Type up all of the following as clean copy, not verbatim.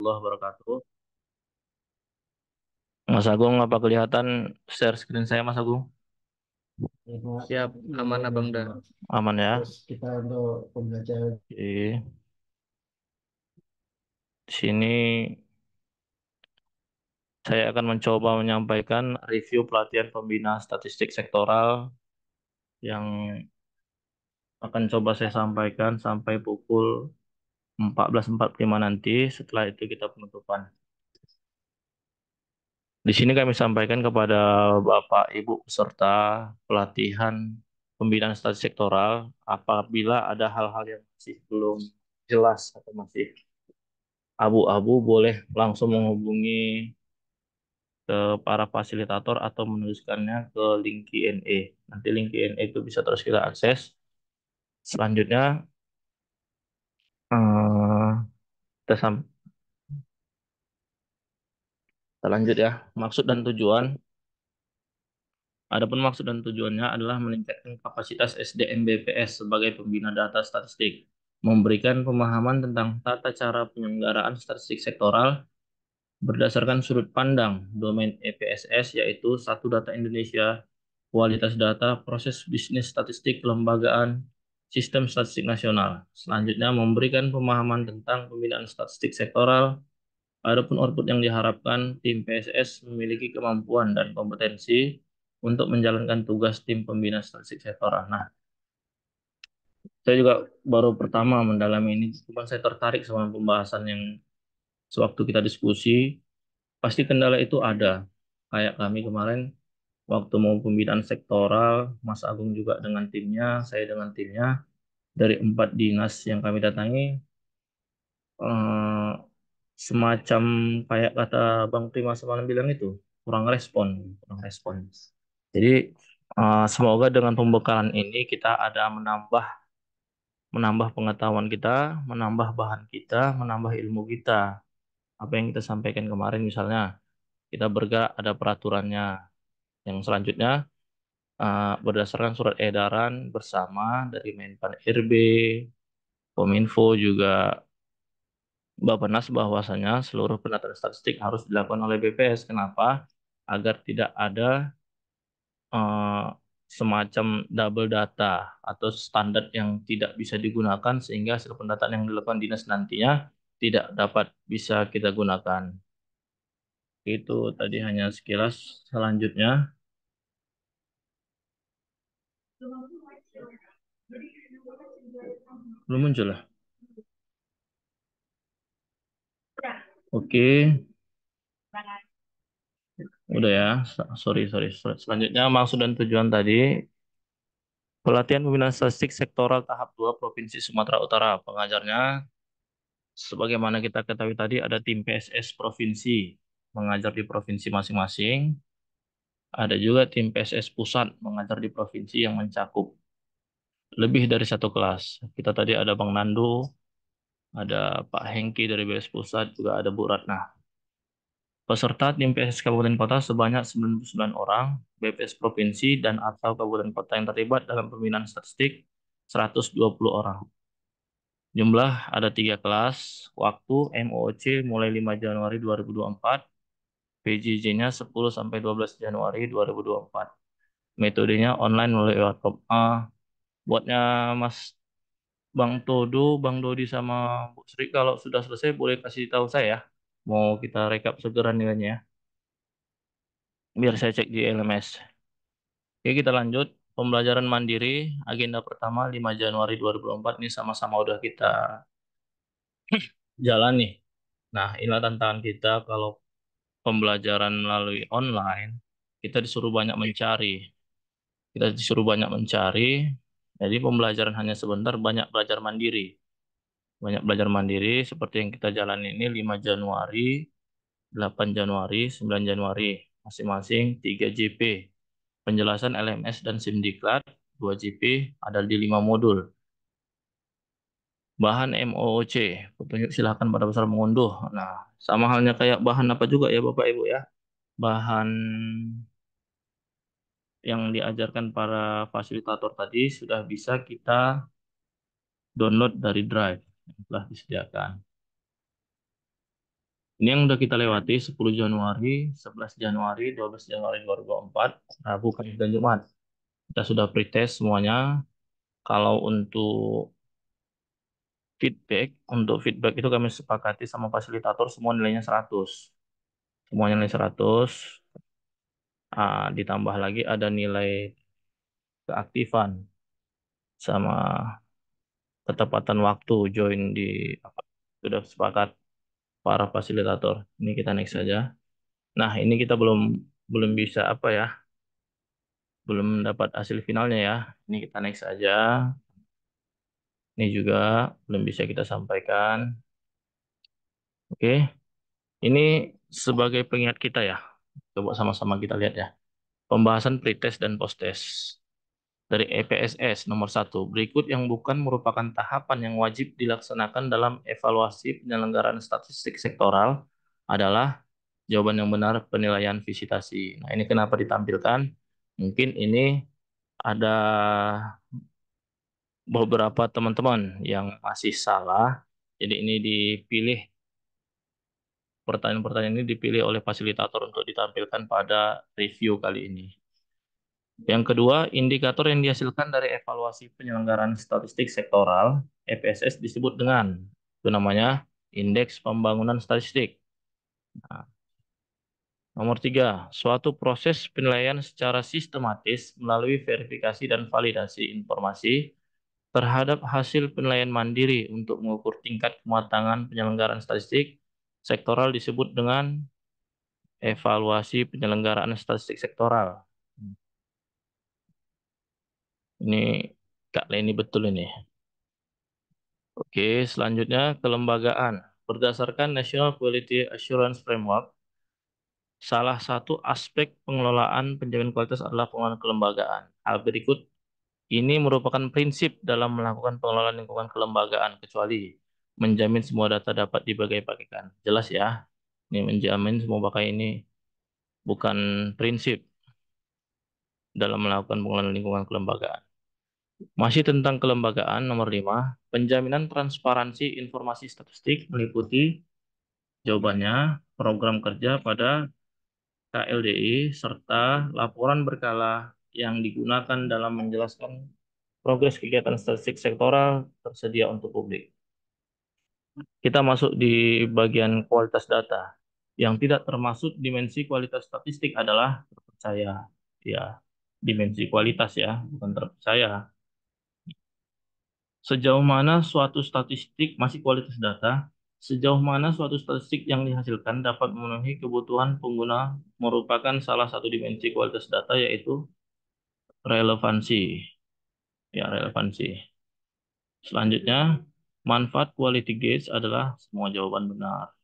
Allah wabarakatuh. Mas Agung, apa kelihatan share screen saya, Mas Agung? Siap, aman Abang dah. Aman ya? Terus kita untuk pembelajaran Oke. Di sini saya akan mencoba menyampaikan review pelatihan pembina statistik sektoral yang akan coba saya sampaikan sampai pukul 14.45 nanti. Setelah itu kita penutupan. Di sini kami sampaikan kepada Bapak Ibu peserta pelatihan pembinaan statistik sektoral apabila ada hal-hal yang masih belum jelas atau masih abu-abu boleh langsung menghubungi ke para fasilitator atau menuliskannya ke link Q&A. Nanti link Q&A itu bisa terus kita akses. Selanjutnya eh, kita, kita lanjut ya. Maksud dan tujuan. Adapun maksud dan tujuannya adalah meningkatkan kapasitas SDM BPS sebagai pembina data statistik, memberikan pemahaman tentang tata cara penyelenggaraan statistik sektoral berdasarkan sudut pandang domain EPSS, yaitu satu data Indonesia, kualitas data, proses bisnis statistik kelembagaan, sistem statistik nasional. Selanjutnya memberikan pemahaman tentang pembinaan statistik sektoral. Adapun output yang diharapkan, tim PSS memiliki kemampuan dan kompetensi untuk menjalankan tugas tim pembina statistik sektoral. Nah, saya juga baru pertama mendalami ini, cuma saya tertarik sama pembahasan yang sewaktu kita diskusi, pasti kendala itu ada. Kayak kami kemarin, waktu mau pembinaan sektoral, Mas Agung juga dengan timnya, saya dengan timnya, dari 4 dinas yang kami datangi, eh, semacam kayak kata Bang Prima semalam bilang itu kurang respon, kurang respon. Jadi semoga dengan pembekalan ini kita ada menambah menambah pengetahuan kita, menambah bahan kita, menambah ilmu kita. Apa yang kita sampaikan kemarin misalnya kita bergerak ada peraturannya. Yang selanjutnya berdasarkan surat edaran bersama dari Menpan RB, Kominfo juga Bappenas bahwasanya seluruh penataan statistik harus dilakukan oleh BPS. Kenapa? Agar tidak ada eh, semacam double data atau standar yang tidak bisa digunakan sehingga hasil pendataan yang dilakukan dinas nantinya tidak dapat bisa kita gunakan. Itu tadi hanya sekilas. Selanjutnya belum muncul lah. Oke, udah ya. Sorry, sorry. Selanjutnya maksud dan tujuan tadi pelatihan pembinaan statistik sektoral tahap 2 Provinsi Sumatera Utara. Pengajarnya sebagaimana kita ketahui tadi ada tim PSS provinsi mengajar di provinsi masing-masing. Ada juga tim PSS pusat mengajar di provinsi yang mencakup lebih dari satu kelas. Kita tadi ada Bang Nandu, ada Pak Hengki dari BPS pusat, juga ada Bu Ratna. Peserta tim PSS Kabupaten Kota sebanyak 99 orang, BPS provinsi dan atau kabupaten kota yang terlibat dalam pembinaan statistik 120 orang. Jumlah ada 3 kelas, waktu MOOC mulai 5 Januari 2024, PJJ-nya 10 sampai 12 Januari 2024. Metodenya online melalui WhatsApp. Buatnya Mas Bang Todo, Bang Dodi sama Bu Sri kalau sudah selesai boleh kasih tahu saya ya. Mau kita rekap segera nilainya ya. Biar saya cek di LMS. Oke, kita lanjut. Pembelajaran mandiri, agenda pertama 5 Januari 2024 ini sama-sama udah kita jalani. Nah, inilah tantangan kita kalau pembelajaran melalui online, kita disuruh banyak mencari. Kita disuruh banyak mencari, jadi pembelajaran hanya sebentar, banyak belajar mandiri. Banyak belajar mandiri seperti yang kita jalani ini 5 Januari, 8 Januari, 9 Januari, masing-masing 3 JP. Penjelasan LMS dan SIMDiklat 2 JP ada di 5 modul. Bahan MOOC, petunjuk silakan pada besar mengunduh. Nah, sama halnya kayak bahan apa juga ya Bapak Ibu ya. Bahan yang diajarkan para fasilitator tadi sudah bisa kita download dari Drive yang telah disediakan. Ini yang udah kita lewati 10 Januari, 11 Januari, 12 Januari 2024, Rabu, Kamis, dan Jumat. Kita sudah pretest semuanya. Kalau untuk feedback itu kami sepakati sama fasilitator semua nilainya 100. Semua nilai 100. Ditambah lagi ada nilai keaktifan sama ketepatan waktu join di apa, sudah sepakat para fasilitator. Ini kita next saja. Nah, ini kita belum belum bisa apa ya, belum dapat hasil finalnya ya. Ini kita next saja. Ini juga belum bisa kita sampaikan. Oke, ini sebagai pengingat kita ya. Coba sama-sama kita lihat ya. Pembahasan pretest dan posttest dari EPSS nomor 1. Berikut yang bukan merupakan tahapan yang wajib dilaksanakan dalam evaluasi penyelenggaraan statistik sektoral adalah jawaban yang benar penilaian visitasi. Nah, ini kenapa ditampilkan? Mungkin ini ada beberapa teman-teman yang masih salah. Jadi ini dipilih, pertanyaan-pertanyaan ini dipilih oleh fasilitator untuk ditampilkan pada review kali ini. Yang kedua, indikator yang dihasilkan dari evaluasi penyelenggaraan statistik sektoral (EPSS) disebut dengan, itu namanya, Indeks Pembangunan Statistik. Nah, nomor tiga, suatu proses penilaian secara sistematis melalui verifikasi dan validasi informasi terhadap hasil penilaian mandiri untuk mengukur tingkat kematangan penyelenggaraan statistik sektoral disebut dengan evaluasi penyelenggaraan statistik sektoral. Ini Kak Leni betul ini. Oke, selanjutnya kelembagaan. Berdasarkan National Quality Assurance Framework, salah satu aspek pengelolaan penjamin kualitas adalah pengelolaan kelembagaan. Hal berikut ini merupakan prinsip dalam melakukan pengelolaan lingkungan kelembagaan, kecuali menjamin semua data dapat dibagai-bagaikan. Jelas ya, ini menjamin semua pakai ini bukan prinsip dalam melakukan pengelolaan lingkungan kelembagaan. Masih tentang kelembagaan, nomor 5, penjaminan transparansi informasi statistik meliputi jawabannya program kerja pada KLDI serta laporan berkala yang digunakan dalam menjelaskan progres kegiatan statistik sektoral tersedia untuk publik. Kita masuk di bagian kualitas data. Yang tidak termasuk dimensi kualitas statistik adalah terpercaya. Ya, dimensi kualitas ya, bukan terpercaya. Sejauh mana suatu statistik masih kualitas data, sejauh mana suatu statistik yang dihasilkan dapat memenuhi kebutuhan pengguna merupakan salah satu dimensi kualitas data, yaitu relevansi. Ya, relevansi. Selanjutnya, manfaat quality gauge adalah semua jawaban benar.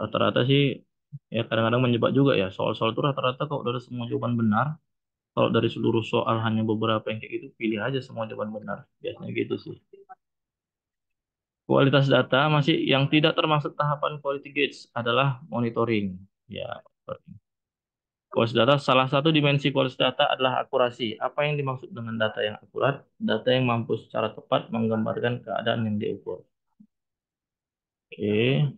Rata-rata sih ya kadang-kadang menjebak juga ya. Soal-soal itu rata-rata kalau dari semua jawaban benar, kalau dari seluruh soal hanya beberapa yang kayak gitu, pilih aja semua jawaban benar. Biasanya gitu sih. Kualitas data masih yang tidak termasuk tahapan quality gauge adalah monitoring. Ya, monitoring. Kualitas data, salah satu dimensi kualitas data adalah akurasi. Apa yang dimaksud dengan data yang akurat? Data yang mampu secara tepat menggambarkan keadaan yang diukur. Oke,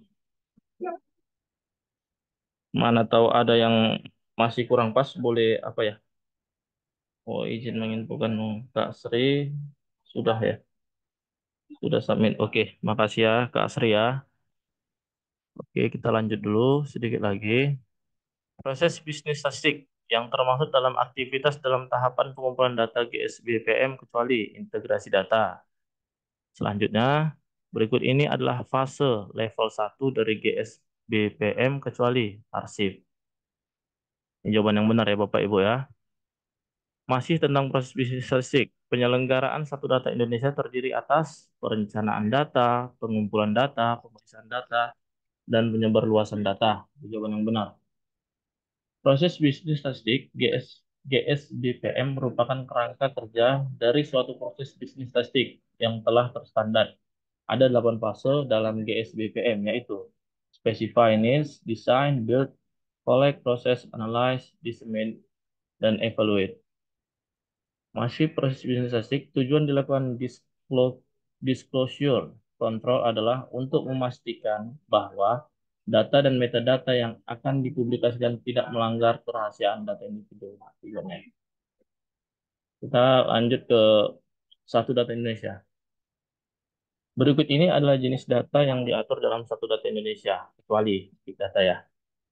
mana tahu ada yang masih kurang pas, boleh apa ya? Oh, izin menginfokan Kak Sri sudah ya, sudah submit. Oke, makasih ya Kak Sri ya. Oke, kita lanjut dulu sedikit lagi. Proses bisnis statistik yang termasuk dalam aktivitas dalam tahapan pengumpulan data GSBPM kecuali integrasi data. Selanjutnya, berikut ini adalah fase level 1 dari GSBPM kecuali arsip. Ini jawaban yang benar ya Bapak Ibu ya. Masih tentang proses bisnis statistik, penyelenggaraan satu data Indonesia terdiri atas perencanaan data, pengumpulan data, pemeriksaan data, dan penyebarluasan data. Itu jawaban yang benar. Proses bisnis statistik GSBPM merupakan kerangka kerja dari suatu proses bisnis statistik yang telah terstandar. Ada 8 fase dalam GSBPM, yaitu specify needs, design, build, collect, process, analyze, disseminate, dan evaluate. Masih proses bisnis statistik, tujuan dilakukan disclosure control adalah untuk memastikan bahwa Data dan metadata yang akan dipublikasikan tidak melanggar kerahasiaan data individu. Kita lanjut ke satu data Indonesia. Berikut ini adalah jenis data yang diatur dalam satu data Indonesia, kecuali big data ya.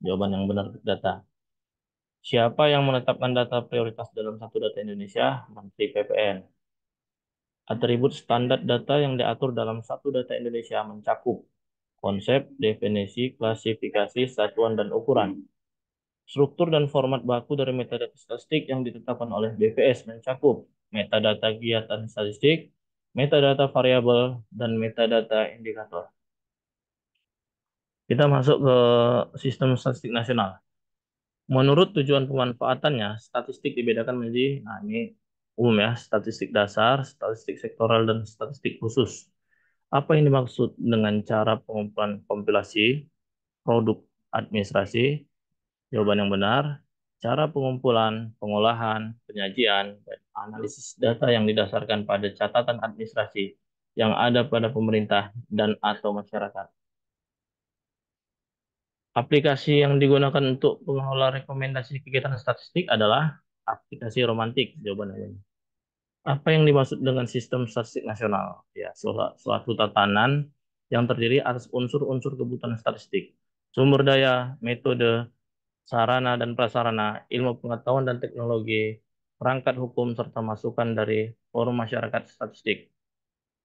Jawaban yang benar big data. Siapa yang menetapkan data prioritas dalam satu data Indonesia? Menteri PPN. Atribut standar data yang diatur dalam satu data Indonesia mencakup konsep, definisi, klasifikasi, satuan, dan ukuran. Struktur dan format baku dari metadata statistik yang ditetapkan oleh BPS mencakup metadata kegiatan statistik, metadata variabel, dan metadata indikator. Kita masuk ke sistem statistik nasional. Menurut tujuan pemanfaatannya, statistik dibedakan menjadi, nah ini umum ya, statistik dasar, statistik sektoral, dan statistik khusus. Apa yang dimaksud dengan cara pengumpulan kompilasi, produk administrasi? Jawaban yang benar, cara pengumpulan, pengolahan, penyajian, dan analisis data yang didasarkan pada catatan administrasi yang ada pada pemerintah dan atau masyarakat. Aplikasi yang digunakan untuk pengelola rekomendasi kegiatan statistik adalah aplikasi romantik. Jawabannya. Apa yang dimaksud dengan sistem statistik nasional? Ya, suatu tatanan yang terdiri atas unsur-unsur kebutuhan statistik, sumber daya, metode, sarana dan prasarana, ilmu pengetahuan dan teknologi, perangkat hukum, serta masukan dari forum masyarakat statistik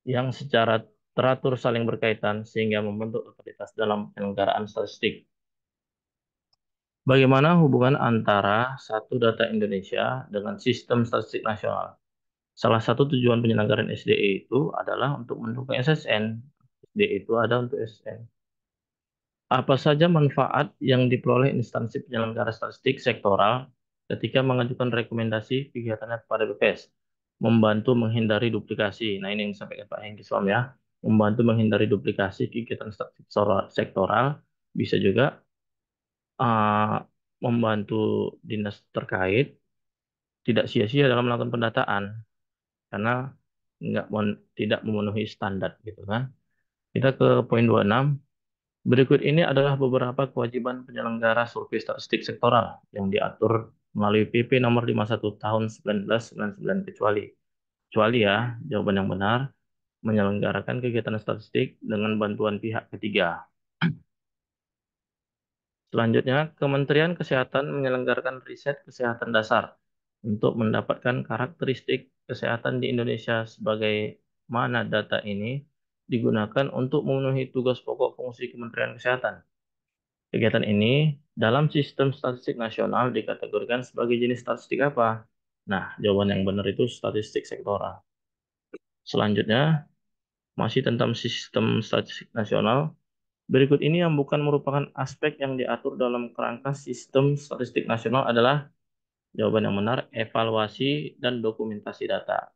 yang secara teratur saling berkaitan sehingga membentuk otoritas dalam penyelenggaraan statistik. Bagaimana hubungan antara satu data Indonesia dengan sistem statistik nasional? Salah satu tujuan penyelenggaraan SDE itu adalah untuk mendukung SSN. SDE itu ada untuk SSN. Apa saja manfaat yang diperoleh instansi penyelenggara statistik sektoral ketika mengajukan rekomendasi kegiatannya kepada BPS? Membantu menghindari duplikasi. Nah, ini yang disampaikan Pak Hengki Swam ya. Membantu menghindari duplikasi kegiatan statistik sektoral. Bisa juga uh, membantu dinas terkait tidak sia-sia dalam melakukan pendataan karena tidak memenuhi standar gitu kan. Kita ke poin 26. Berikut ini adalah beberapa kewajiban penyelenggara survei statistik sektoral yang diatur melalui PP nomor 51 tahun 1999 kecuali. Kecuali ya, jawaban yang benar, menyelenggarakan kegiatan statistik dengan bantuan pihak ketiga. Selanjutnya, Kementerian Kesehatan menyelenggarakan riset kesehatan dasar untuk mendapatkan karakteristik kesehatan di Indonesia sebagai mana data ini digunakan untuk memenuhi tugas pokok fungsi Kementerian Kesehatan. Kegiatan ini dalam sistem statistik nasional dikategorikan sebagai jenis statistik apa? Nah, jawaban yang benar itu statistik sektoral. Selanjutnya, masih tentang sistem statistik nasional. Berikut ini yang bukan merupakan aspek yang diatur dalam kerangka sistem statistik nasional adalah jawaban yang benar, evaluasi dan dokumentasi data.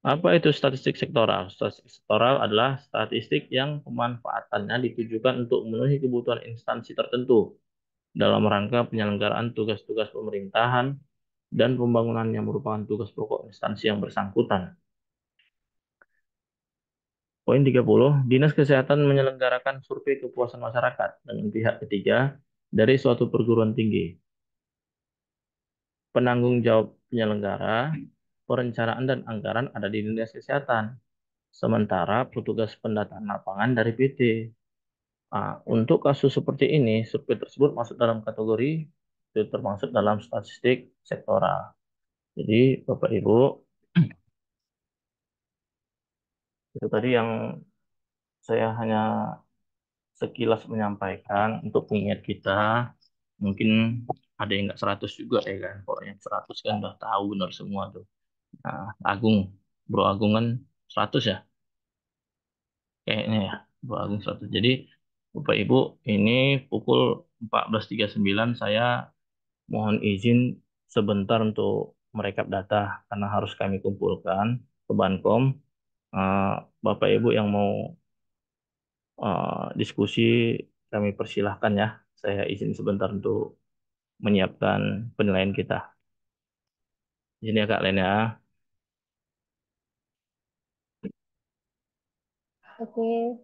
Apa itu statistik sektoral? Statistik sektoral adalah statistik yang pemanfaatannya ditujukan untuk memenuhi kebutuhan instansi tertentu dalam rangka penyelenggaraan tugas-tugas pemerintahan dan pembangunan yang merupakan tugas pokok instansi yang bersangkutan. Poin 30, Dinas Kesehatan menyelenggarakan survei kepuasan masyarakat dengan pihak ketiga dari suatu perguruan tinggi. Penanggung jawab penyelenggara, perencanaan dan anggaran ada di Dinas Kesehatan. Sementara petugas pendataan lapangan dari PT. Nah, untuk kasus seperti ini, survei tersebut masuk dalam kategori itu termasuk dalam statistik sektoral. Jadi, Bapak Ibu, itu tadi yang saya hanya sekilas menyampaikan untuk pengingat kita. Mungkin ada yang nggak 100 juga ya kan. Kalau yang 100 kan udah tahu benar semua tuh. Nah, Agung, Bro Agung kan 100 ya? Kayaknya ya, Bro Agung 100. Jadi, Bapak Ibu, ini pukul 14.39 saya mohon izin sebentar untuk merekap data karena harus kami kumpulkan ke Bankom. Eh, Bapak Ibu yang mau diskusi kami persilahkan ya. Saya izin sebentar untuk menyiapkan penilaian kita. Izin ya Kak Lena. Oke.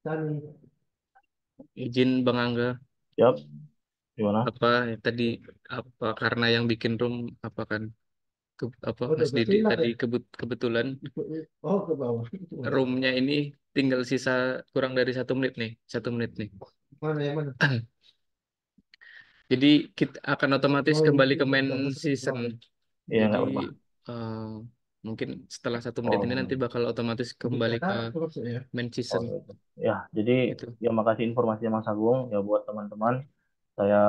Tani. Izin Bang Angga, Siap, gimana? apa tadi, apa karena yang bikin room apa kan apa Oh, udah Mas Didi bersilat tadi ya? kebetulan Oh, ke bawah. roomnya ini tinggal sisa kurang dari 1 menit nih, 1 menit nih. Mana yang mana? Jadi kita akan otomatis Oh, kembali ke main udah masuk ke season. bawah. Iya, Jadi nggak apa-apa. eh, mungkin setelah 1 menit ini nanti Oh, bakal otomatis Big kembali data ke terus ya. main oh season gitu. Ya, jadi gitu. ya makasih informasinya Mas Agung. Ya buat teman-teman, saya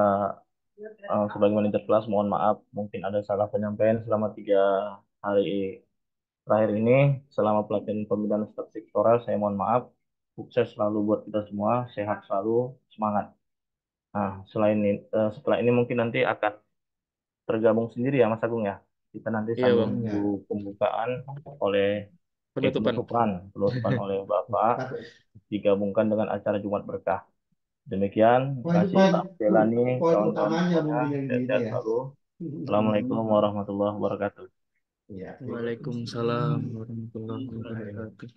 sebagai manajer kelas mohon maaf mungkin ada salah penyampaian selama 3 hari terakhir ini selama pelatihan pembinaan statistik sektoral. Saya mohon maaf. Sukses selalu buat kita semua, sehat selalu, semangat. Nah, setelah ini mungkin nanti akan tergabung sendiri ya Mas Agung ya. Kita nanti Iya sambil Bang, menunggu Enggak. pembukaan oleh penutupan. penutupan oleh Bapak Takut. digabungkan dengan acara Jumat Berkah. Demikian, terima Wah, itu kasih poin, Pak Delani, poin kawan-kawan utamanya semuanya. bimbingan gini Sehat-sehat ya. selalu. Assalamualaikum warahmatullahi wabarakatuh. Iya. Waalaikumsalam warahmatullahi wabarakatuh.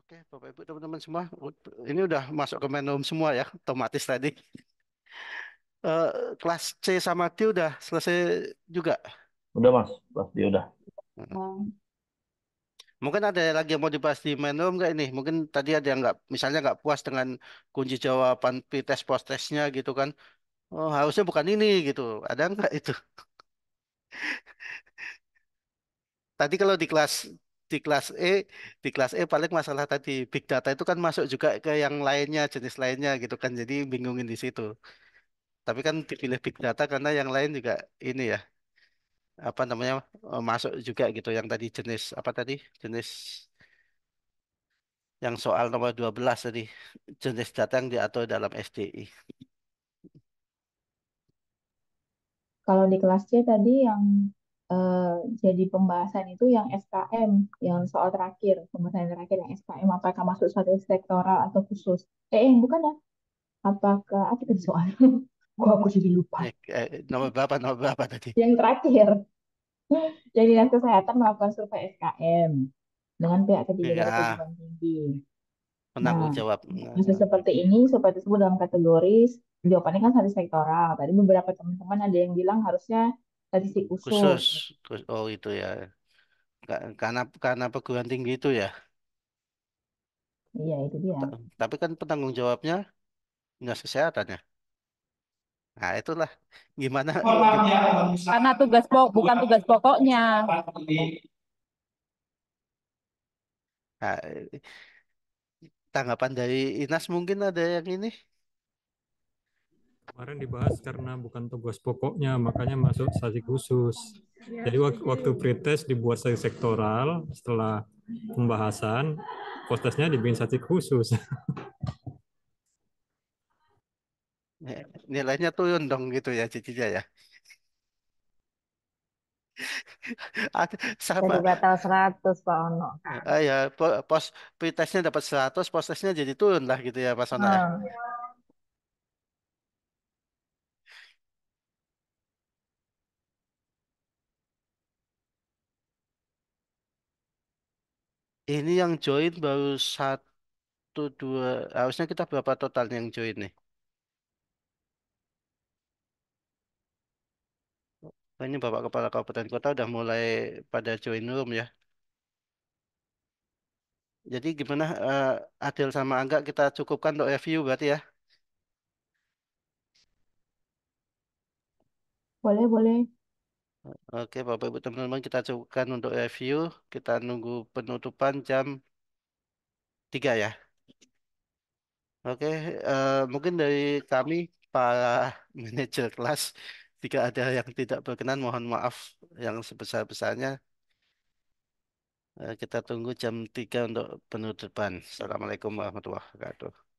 Oke, Bapak Ibu teman-teman semua, ini udah masuk ke menu semua ya, otomatis tadi. Eh, Kelas C sama D udah selesai juga. Udah Mas, pasti udah. Mungkin ada lagi yang mau dibahas di menu nggak ini? Mungkin tadi ada yang nggak, misalnya nggak puas dengan kunci jawaban pretest post-testnya gitu kan. Oh, harusnya bukan ini gitu. Ada nggak itu? Tadi kalau di kelas E, di kelas E paling masalah tadi big data itu kan masuk juga ke yang lainnya, jenis lainnya gitu kan. Jadi bingungin di situ. Tapi kan dipilih big data karena yang lain juga ini ya, apa namanya, masuk juga gitu. Yang tadi jenis apa tadi? Jenis yang soal nomor 12 tadi, jenis data yang diatur dalam SDI. Kalau di kelas C tadi yang eh, jadi pembahasan itu yang SKM, yang soal terakhir, pembahasan terakhir yang SKM, apakah masuk satu sektoral atau khusus? Bukan ya. Apakah, apa tadi soal? Aku jadi lupa. Nomor berapa tadi? Yang terakhir, yang Dinas Kesehatan melakukan survei SKM dengan pihak ketiga dari Ya, perguruan tinggi. penanggung Nah, jawab. kasus seperti ini supaya disebut dalam kategori jawabannya kan statistik sektoral. Tadi beberapa teman-teman ada yang bilang harusnya statistik khusus. Khusus. Oh itu ya. Karena perguruan tinggi itu ya. Iya, itu dia. Tapi kan penanggung jawabnya dinas kesehatan ya. Nah itulah gimana. Karena tugas pokok bukan tugas pokoknya. Nah, tanggapan dari Inas mungkin ada yang ini. Kemarin dibahas karena bukan tugas pokoknya, makanya masuk stasi khusus. Jadi waktu pretest dibuat stasi sektoral, setelah pembahasan, postesnya dibikin stasi khusus. Nilainya turun dong gitu ya jadinya ya. Jadi Sama. batal 100 Pak Ono. Ya, pos pretestnya dapat 100, pos tesnya jadi turun lah gitu ya Mas Ona ya. Hmm. Ini yang join baru satu dua, harusnya kita berapa total yang join nih? Oh, ini Bapak Kepala Kabupaten Kota udah mulai pada join room ya. Jadi gimana Adil sama Angga kita cukupkan untuk review berarti ya. Boleh, boleh. Oke Bapak Ibu teman-teman kita cukupkan untuk review. Kita nunggu penutupan jam 3 ya. Oke, mungkin dari kami para manajer kelas, jika ada yang tidak berkenan mohon maaf yang sebesar-besarnya. Kita tunggu jam 3 untuk penutupan. Assalamualaikum warahmatullahi wabarakatuh.